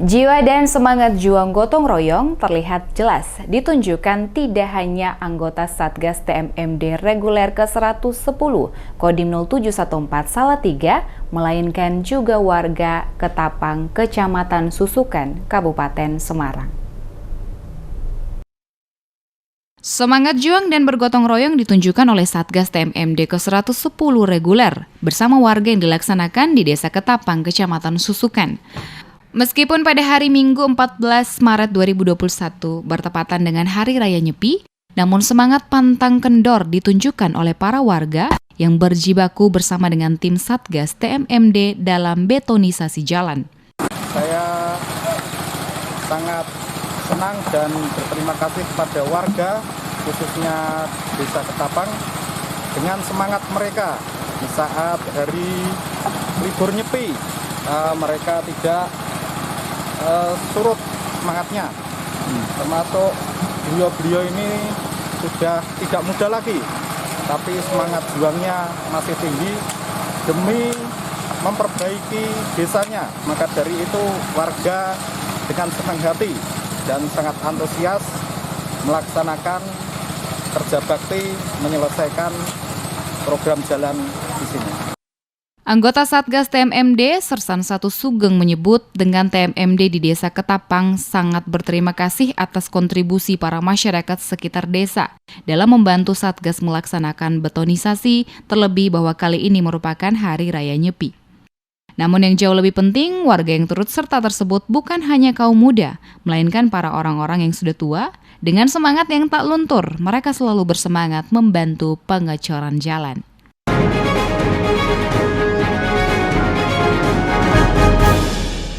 Jiwa dan semangat juang gotong royong terlihat jelas ditunjukkan tidak hanya anggota Satgas TMMD reguler ke-110 Kodim 0714 Salatiga, melainkan juga warga Ketapang, Kecamatan Susukan, Kabupaten Semarang. Semangat juang dan bergotong royong ditunjukkan oleh Satgas TMMD ke-110 reguler bersama warga yang dilaksanakan di Desa Ketapang, Kecamatan Susukan. Meskipun pada hari Minggu 14 Maret 2021 bertepatan dengan Hari Raya Nyepi, namun semangat pantang kendor ditunjukkan oleh para warga yang berjibaku bersama dengan tim Satgas TMMD dalam betonisasi jalan. Saya sangat senang dan berterima kasih kepada warga, khususnya Desa Ketapang, dengan semangat mereka di saat hari libur Nyepi. Mereka tidak surut semangatnya, termasuk beliau-beliau ini sudah tidak muda lagi, tapi semangat juangnya masih tinggi demi memperbaiki desanya. Maka dari itu warga dengan senang hati dan sangat antusias melaksanakan kerja bakti menyelesaikan program jalan di sini. Anggota Satgas TMMD, Sersan 1 Sugeng menyebut dengan TMMD di Desa Ketapang sangat berterima kasih atas kontribusi para masyarakat sekitar desa dalam membantu Satgas melaksanakan betonisasi, terlebih bahwa kali ini merupakan Hari Raya Nyepi. Namun yang jauh lebih penting, warga yang turut serta tersebut bukan hanya kaum muda, melainkan para orang-orang yang sudah tua. Dengan semangat yang tak luntur, mereka selalu bersemangat membantu pengecoran jalan.